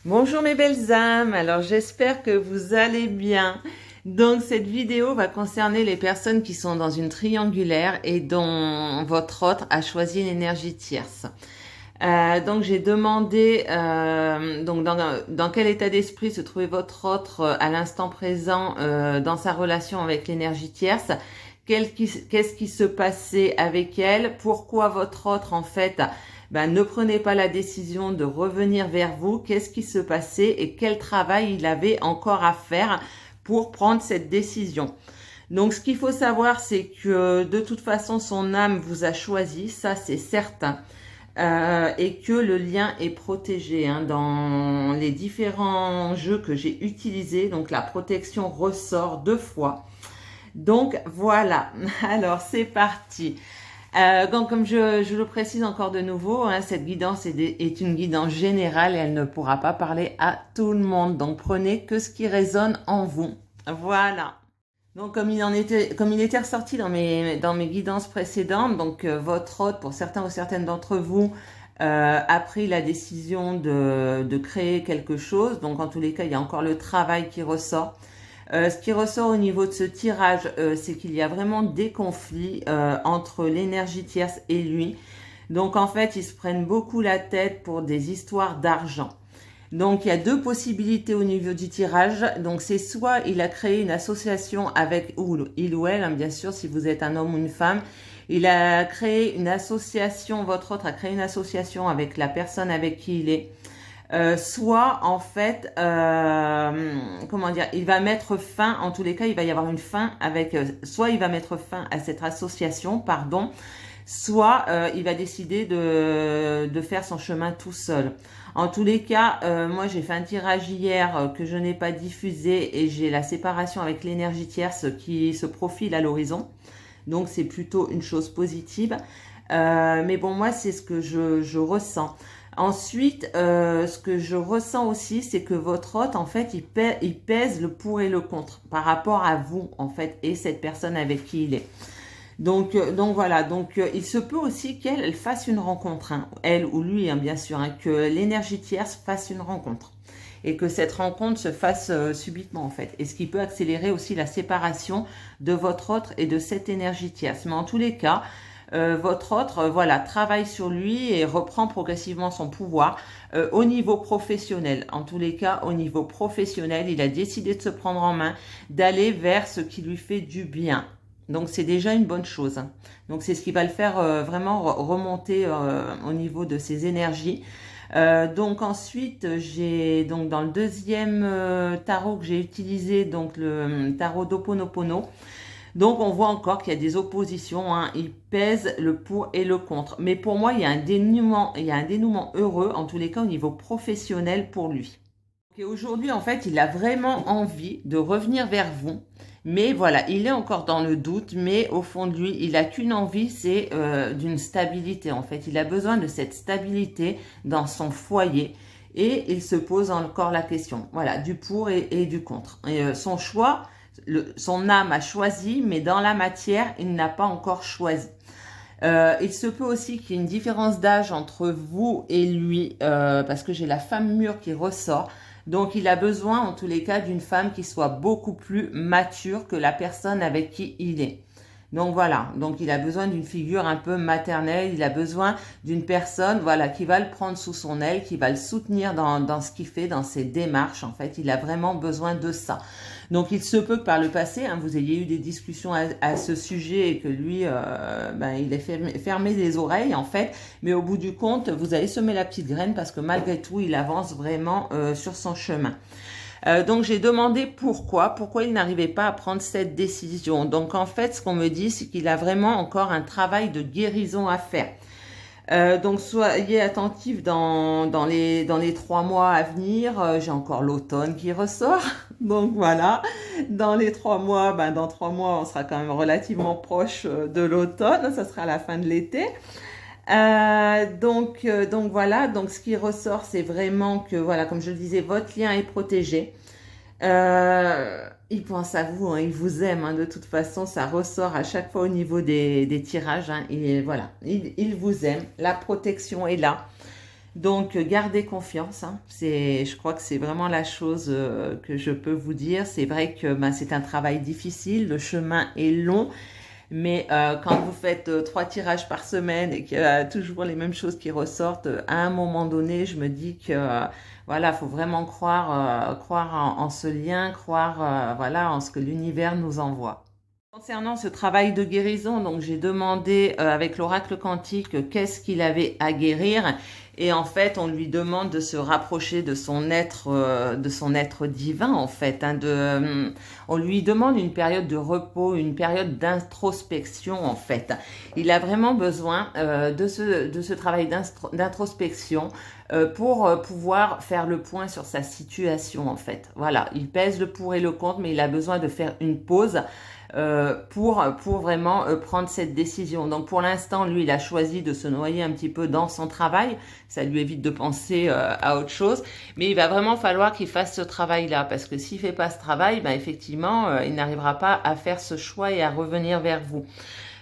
Bonjour mes belles âmes, alors j'espère que vous allez bien. Donc cette vidéo va concerner les personnes qui sont dans une triangulaire et dont votre autre a choisi une énergie tierce. Donc j'ai demandé donc dans quel état d'esprit se trouvait votre autre à l'instant présent dans sa relation avec l'énergie tierce. Qu'est-ce qui se passait avec elle? Pourquoi votre autre en fait ne prenait pas la décision de revenir vers vous? Qu'est-ce qui se passait et quel travail il avait encore à faire pour prendre cette décision? Donc ce qu'il faut savoir, c'est que de toute façon son âme vous a choisi, ça c'est certain. Et que le lien est protégé dans les différents jeux que j'ai utilisés. Donc la protection ressort 2 fois. Donc voilà, alors c'est parti. Donc comme je le précise encore de nouveau, cette guidance est une guidance générale et elle ne pourra pas parler à tout le monde. Donc prenez que ce qui résonne en vous. Voilà. Donc comme il était ressorti dans mes guidances précédentes, donc votre hôte, pour certains ou certaines d'entre vous, a pris la décision de créer quelque chose. Donc en tous les cas, il y a encore le travail qui ressort. Ce qui ressort au niveau de ce tirage, c'est qu'il y a vraiment des conflits entre l'énergie tierce et lui. Donc en fait, ils se prennent beaucoup la tête pour des histoires d'argent. Donc il y a 2 possibilités au niveau du tirage. Donc c'est soit il a créé une association avec, ou il ou elle, bien sûr, si vous êtes un homme ou une femme, il a créé une association, votre autre a créé une association avec la personne avec qui il est. Soit en fait, comment dire, il va mettre fin, en tous les cas, il va y avoir une fin avec, soit il va mettre fin à cette association, pardon, soit il va décider de faire son chemin tout seul. En tous les cas, moi j'ai fait un tirage hier que je n'ai pas diffusé et j'ai la séparation avec l'énergie tierce qui se profile à l'horizon. Donc c'est plutôt une chose positive. Mais bon, moi c'est ce que je ressens. Ensuite, ce que je ressens aussi, c'est que votre hôte, en fait, il pèse le pour et le contre par rapport à vous, en fait, et cette personne avec qui il est. Donc voilà, il se peut aussi qu'elle fasse une rencontre, elle ou lui, bien sûr, que l'énergie tierce fasse une rencontre et que cette rencontre se fasse subitement en fait. Et ce qui peut accélérer aussi la séparation de votre autre et de cette énergie tierce. Mais en tous les cas, votre autre, voilà, travaille sur lui et reprend progressivement son pouvoir au niveau professionnel. En tous les cas, au niveau professionnel, il a décidé de se prendre en main, d'aller vers ce qui lui fait du bien. Donc c'est déjà une bonne chose. Donc c'est ce qui va le faire vraiment remonter au niveau de ses énergies. Donc ensuite, j'ai donc dans le deuxième tarot que j'ai utilisé, donc le tarot d'Ho'oponopono. Donc on voit encore qu'il y a des oppositions, il pèse le pour et le contre. Mais pour moi, il y a un dénouement heureux, en tous les cas au niveau professionnel pour lui. Et aujourd'hui, en fait, il a vraiment envie de revenir vers vous. Mais voilà, il est encore dans le doute, mais au fond de lui, il n'a qu'une envie, c'est d'une stabilité. En fait, il a besoin de cette stabilité dans son foyer. Et il se pose encore la question, voilà, du pour et du contre. Et, son choix, son âme a choisi, mais dans la matière, il n'a pas encore choisi. Il se peut aussi qu'il y ait une différence d'âge entre vous et lui, parce que j'ai la femme mûre qui ressort. Donc, il a besoin, en tous les cas, d'une femme qui soit beaucoup plus mature que la personne avec qui il est. Donc voilà, donc il a besoin d'une figure un peu maternelle, il a besoin d'une personne voilà, qui va le prendre sous son aile, qui va le soutenir dans ce qu'il fait, dans ses démarches. En fait, il a vraiment besoin de ça. Donc il se peut que par le passé, vous ayez eu des discussions à ce sujet et que lui, il ait fermé les oreilles en fait. Mais au bout du compte, vous avez semé la petite graine parce que malgré tout, il avance vraiment sur son chemin. Donc j'ai demandé pourquoi il n'arrivait pas à prendre cette décision. Donc en fait, ce qu'on me dit, c'est qu'il a vraiment encore un travail de guérison à faire. Donc soyez attentifs dans les 3 mois à venir. J'ai encore l'automne qui ressort. Donc voilà, dans les 3 mois, dans 3 mois, on sera quand même relativement proche de l'automne. Ça sera la fin de l'été. Donc voilà, donc ce qui ressort, c'est vraiment que, voilà, comme je le disais, votre lien est protégé. Il pense à vous, il vous aime, de toute façon, ça ressort à chaque fois au niveau des tirages. Et voilà, il vous aime, la protection est là. Donc, gardez confiance, hein. Je crois que c'est vraiment la chose que je peux vous dire. C'est vrai que c'est un travail difficile, le chemin est long, mais quand vous faites 3 tirages par semaine et qu'il y a toujours les mêmes choses qui ressortent, à un moment donné, je me dis que voilà, faut vraiment croire en ce lien, croire voilà, en ce que l'univers nous envoie. Concernant ce travail de guérison, donc j'ai demandé avec l'oracle quantique qu'est-ce qu'il avait à guérir, et en fait on lui demande de se rapprocher de son être divin en fait, hein, on lui demande une période de repos, une période d'introspection en fait. Il a vraiment besoin de ce travail d'introspection pour pouvoir faire le point sur sa situation en fait. Voilà, il pèse le pour et le contre, mais il a besoin de faire une pause pour vraiment prendre cette décision. Donc pour l'instant, lui, il a choisi de se noyer un petit peu dans son travail. Ça lui évite de penser à autre chose. Mais il va vraiment falloir qu'il fasse ce travail-là, parce que s'il fait pas ce travail, effectivement, il n'arrivera pas à faire ce choix et à revenir vers vous.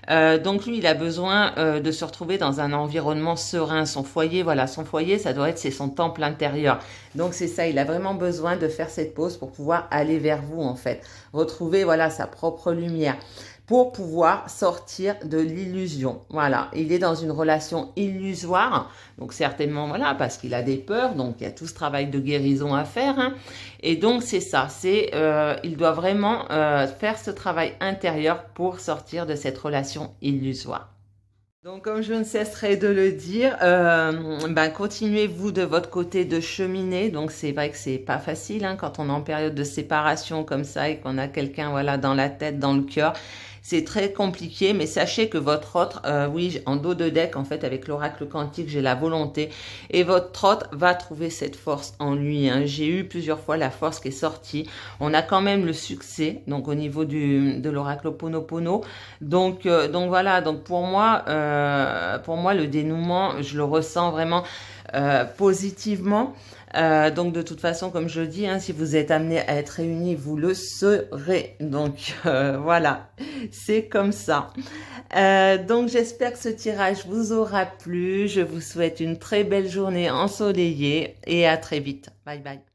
Donc lui, il a besoin de se retrouver dans un environnement serein. Son foyer, voilà, son foyer, ça doit être, c'est son temple intérieur. Donc c'est ça, il a vraiment besoin de faire cette pause pour pouvoir aller vers vous en fait, retrouver voilà sa propre lumière, pour pouvoir sortir de l'illusion. Voilà, il est dans une relation illusoire, donc certainement voilà parce qu'il a des peurs, donc il y a tout ce travail de guérison à faire, hein. Et donc c'est ça, il doit vraiment faire ce travail intérieur pour sortir de cette relation illusoire. Donc, comme je ne cesserai de le dire, continuez-vous de votre côté de cheminer. Donc, c'est vrai que c'est pas facile hein, quand on est en période de séparation comme ça et qu'on a quelqu'un voilà dans la tête, dans le cœur. C'est très compliqué, mais sachez que votre autre, oui, en dos de deck, en fait, avec l'oracle quantique, j'ai la volonté. Et votre autre va trouver cette force en lui, hein. J'ai eu plusieurs fois la force qui est sortie. On a quand même le succès, donc au niveau de l'oracle Ho'oponopono. Donc voilà, donc pour moi, le dénouement, je le ressens vraiment positivement. Donc de toute façon, comme je dis, hein, si vous êtes amenés à être réunis, vous le serez. Donc voilà, c'est comme ça. Donc j'espère que ce tirage vous aura plu. Je vous souhaite une très belle journée ensoleillée et à très vite. Bye bye.